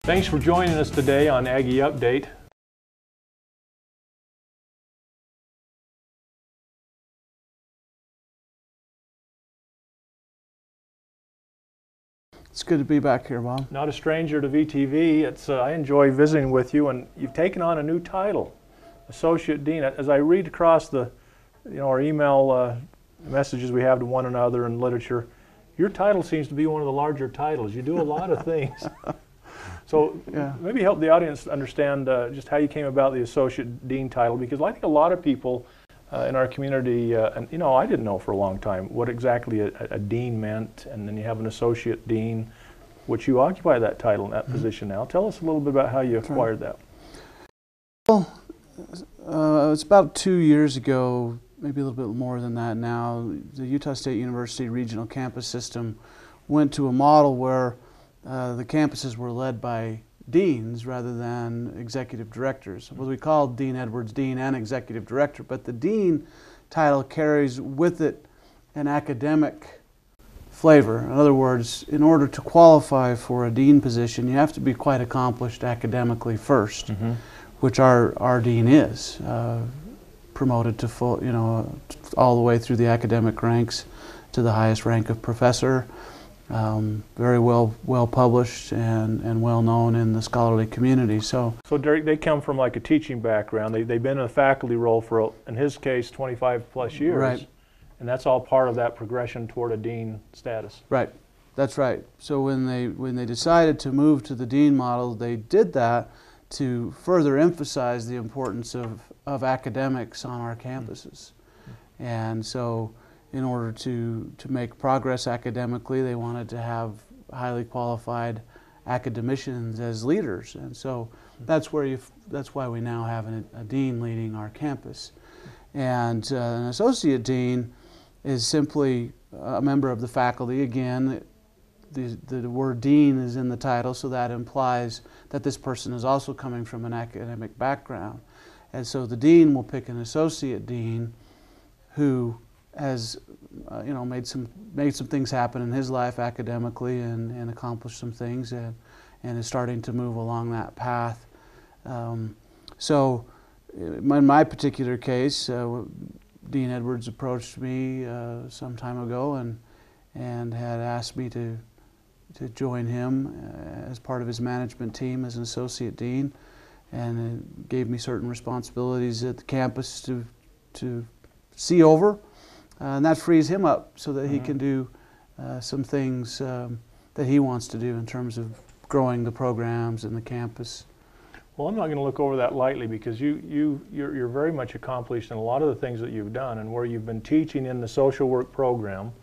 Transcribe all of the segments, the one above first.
Thanks for joining us today on Aggie Update. It's good to be back here, Bob. Not a stranger to VTV. I enjoy visiting with you, and you've taken on a new title, Associate Dean. As I read across our email messages we have to one another in literature, your title seems to be one of the larger titles. You do a lot of things. So maybe help the audience understand just how you came about the Associate Dean title, because I think a lot of people in our community, and I didn't know for a long time what exactly a dean meant, and then you have an associate dean, which you occupy that title and that position now. Tell us a little bit about how you acquired that. Well, it's about 2 years ago, maybe a little bit more than that now. The Utah State University regional campus system went to a model where the campuses were led by deans rather than executive directors. Well, we called Dean Edwards dean and executive director, but the dean title carries with it an academic flavor. In other words, in order to qualify for a dean position, you have to be quite accomplished academically first, which our dean is, promoted to full, all the way through the academic ranks to the highest rank of professor. Very well published and well known in the scholarly community. So Derek, they come from like a teaching background. They've been in a faculty role for, in his case, 25 plus years. Right. And that's all part of that progression toward a dean status. Right. That's right. So when they decided to move to the dean model, they did that to further emphasize the importance of academics on our campuses. And so in order to make progress academically, they wanted to have highly qualified academicians as leaders, and so that's why we now have a dean leading our campus. And an associate dean is simply a member of the faculty. Again, the word dean is in the title, so that implies that this person is also coming from an academic background. And so the dean will pick an associate dean who has made some things happen in his life academically and accomplished some things and is starting to move along that path. So in my particular case, Dean Edwards approached me some time ago and had asked me to join him as part of his management team as an associate dean, and it gave me certain responsibilities at the campus to see over. And that frees him up so that he can do some things that he wants to do in terms of growing the programs and the campus. Well, I'm not going to look over that lightly, because you're very much accomplished in a lot of the things that you've done, and where you've been teaching in the social work program.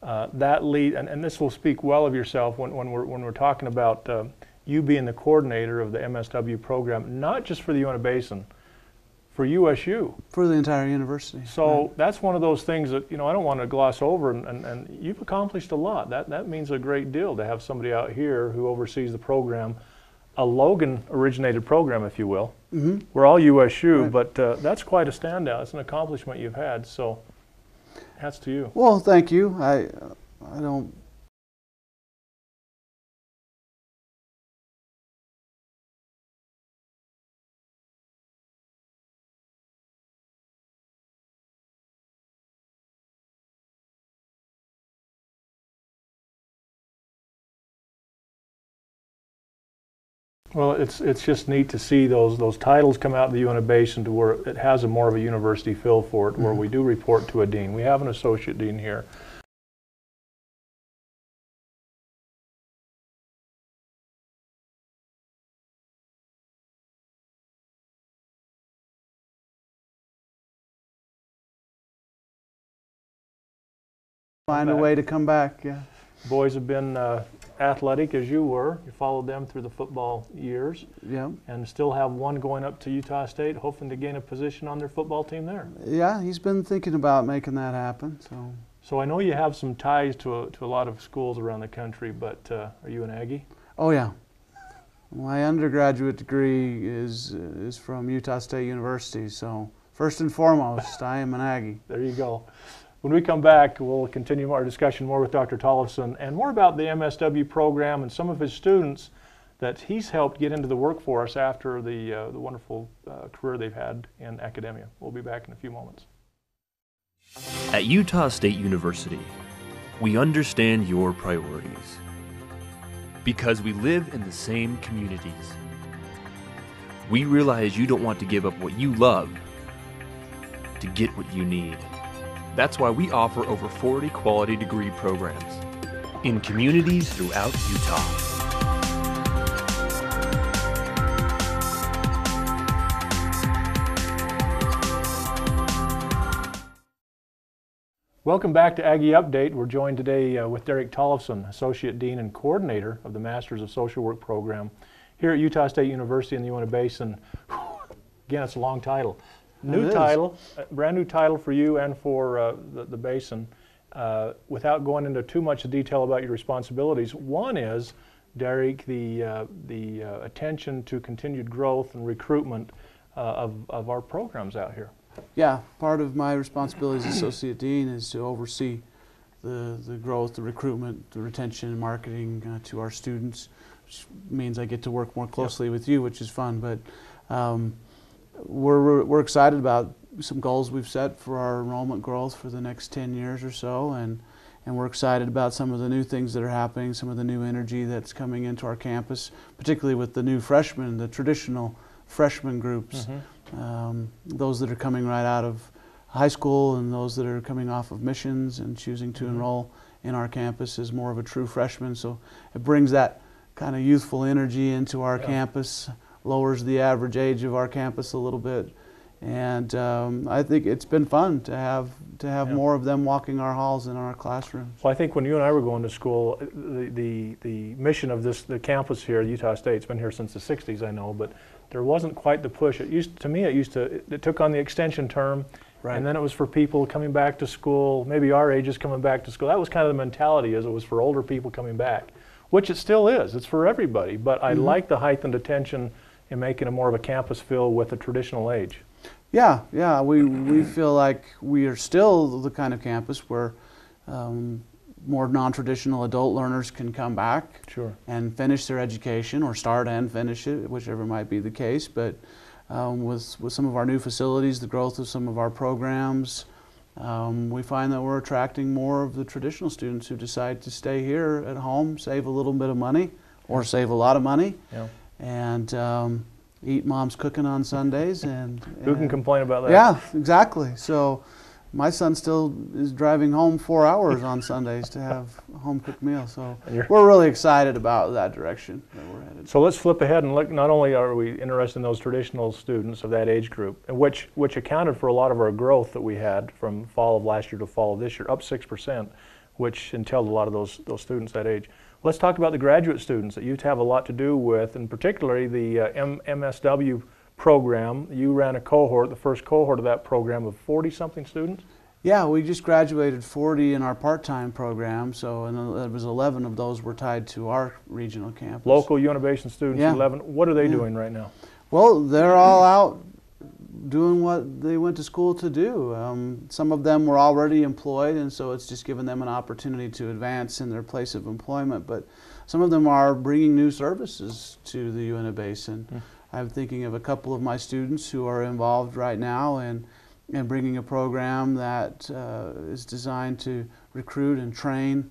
That lead, and this will speak well of yourself when we're talking about you being the coordinator of the MSW program, not just for the Uinta Basin, for USU. For the entire university. So that's one of those things that I don't want to gloss over, and you've accomplished a lot. That means a great deal to have somebody out here who oversees the program, a Logan originated program, if you will. We're all USU, but that's quite a standout. It's an accomplishment you've had, so hats to you. Well, thank you. I don't Well, it's just neat to see those titles come out of the Uinta Basin to where it has a more of a university feel for it, where we do report to a dean. We have an associate dean here. find a way to come back. Yeah. Boys have been athletic as you were. You followed them through the football years. Yeah. And still have one going up to Utah State, hoping to gain a position on their football team there. Yeah, he's been thinking about making that happen. So I know you have some ties to a lot of schools around the country, but are you an Aggie? Oh yeah. My undergraduate degree is from Utah State University, so first and foremost, I am an Aggie. There you go. When we come back, we'll continue our discussion more with Dr. Tollefson and more about the MSW program and some of his students that he's helped get into the workforce after the wonderful career they've had in academia. We'll be back in a few moments. At Utah State University, we understand your priorities because we live in the same communities. We realize you don't want to give up what you love to get what you need. That's why we offer over 40 quality degree programs in communities throughout Utah. Welcome back to Aggie Update. We're joined today with Derrik Tollefson, Associate Dean and Coordinator of the Masters of Social Work program here at Utah State University in the Uinta Basin. Again, it's a long title. New title, brand new title for you and for the Basin. Without going into too much detail about your responsibilities, one is, Derrik, the attention to continued growth and recruitment of our programs out here. Yeah, part of my responsibility as Associate Dean is to oversee the growth, the recruitment, the retention, and marketing to our students, which means I get to work more closely with you, which is fun. But we're excited about some goals we've set for our enrollment growth for the next 10 years or so, and we're excited about some of the new things that are happening, some of the new energy that's coming into our campus, particularly with the new freshmen, the traditional freshman groups. Those that are coming right out of high school and those that are coming off of missions and choosing to enroll in our campus as more of a true freshman. So it brings that kind of youthful energy into our campus, lowers the average age of our campus a little bit, and I think it's been fun to have more of them walking our halls in our classrooms. Well, I think when you and I were going to school, the mission of the campus here at Utah State, it's been here since the 60s, I know, but there wasn't quite the push. It took on the extension term, and then it was for people coming back to school, maybe our ages coming back to school. That was kind of the mentality, as it was for older people coming back, which it still is. It's for everybody, but I like the heightened attention in making it more of a campus feel with a traditional age. Yeah, we feel like we are still the kind of campus where more non-traditional adult learners can come back and finish their education, or start and finish it, whichever might be the case. But with some of our new facilities, the growth of some of our programs, we find that we're attracting more of the traditional students who decide to stay here at home, save a little bit of money, or save a lot of money, and eat mom's cooking on Sundays. And who can complain about that? Yeah, exactly. So my son still is driving home 4 hours on Sundays to have a home-cooked meal. So we're really excited about that direction that we're headed. So let's flip ahead and look. Not only are we interested in those traditional students of that age group, which accounted for a lot of our growth that we had from fall of last year to fall of this year, up 6%, which entailed a lot of those students that age. Let's talk about the graduate students that you have a lot to do with, and particularly the MSW program. You ran a cohort, the first cohort of that program, of 40-something students? Yeah, we just graduated 40 in our part-time program, so it was 11 of those were tied to our regional campus. Local Uinta Basin students, 11. What are they doing right now? Well, they're all out doing what they went to school to do. Some of them were already employed, and so it's just given them an opportunity to advance in their place of employment, but some of them are bringing new services to the Uinta Basin. I'm thinking of a couple of my students who are involved right now in bringing a program that is designed to recruit and train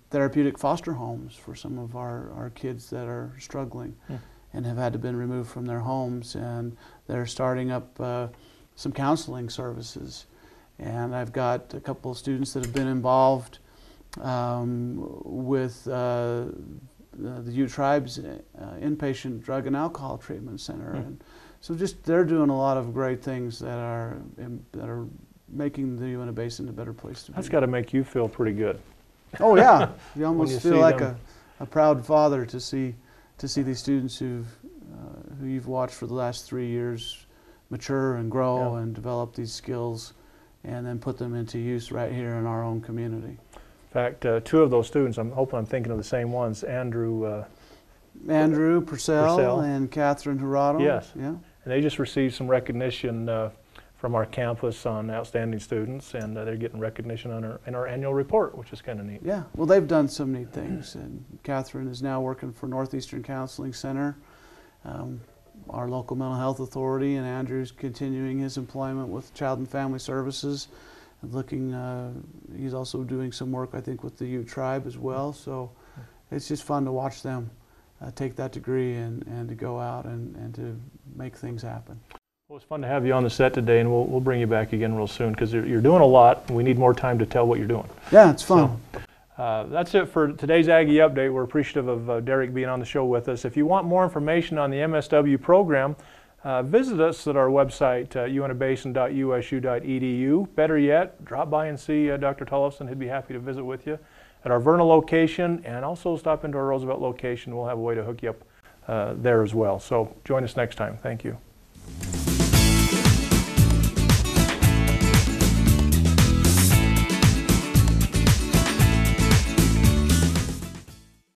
therapeutic foster homes for some of our kids that are struggling and have had to been removed from their homes, and they're starting up some counseling services. And I've got a couple of students that have been involved with the Ute Tribe's inpatient drug and alcohol treatment center, and so they're doing a lot of great things that are making the Uinta Basin a better place to be. That's got to make you feel pretty good. Oh yeah, you almost feel like a proud father to see these students who you've watched for the last 3 years mature and grow and develop these skills, and then put them into use right here in our own community. In fact, 2 of those students, I'm hoping I'm thinking of the same ones, Andrew Purcell and Catherine Hirado. Yes. Yeah. And they just received some recognition from our campus on outstanding students, and they're getting recognition in our annual report, which is kind of neat. Yeah, well, they've done some neat things, and Catherine is now working for Northeastern Counseling Center, our local mental health authority, and Andrew's continuing his employment with Child and Family Services. He's also doing some work, I think, with the Ute Tribe as well. So it's just fun to watch them take that degree and to go out and to make things happen. Well, it's fun to have you on the set today, and we'll bring you back again real soon, because you're doing a lot, and we need more time to tell what you're doing. Yeah, it's fun. So, that's it for today's Aggie Update. We're appreciative of Derrik being on the show with us. If you want more information on the MSW program, visit us at our website, unabasin.usu.edu. Better yet, drop by and see Dr. Tollefson. He'd be happy to visit with you at our Vernal location, and also stop into our Roosevelt location. We'll have a way to hook you up there as well. So join us next time. Thank you.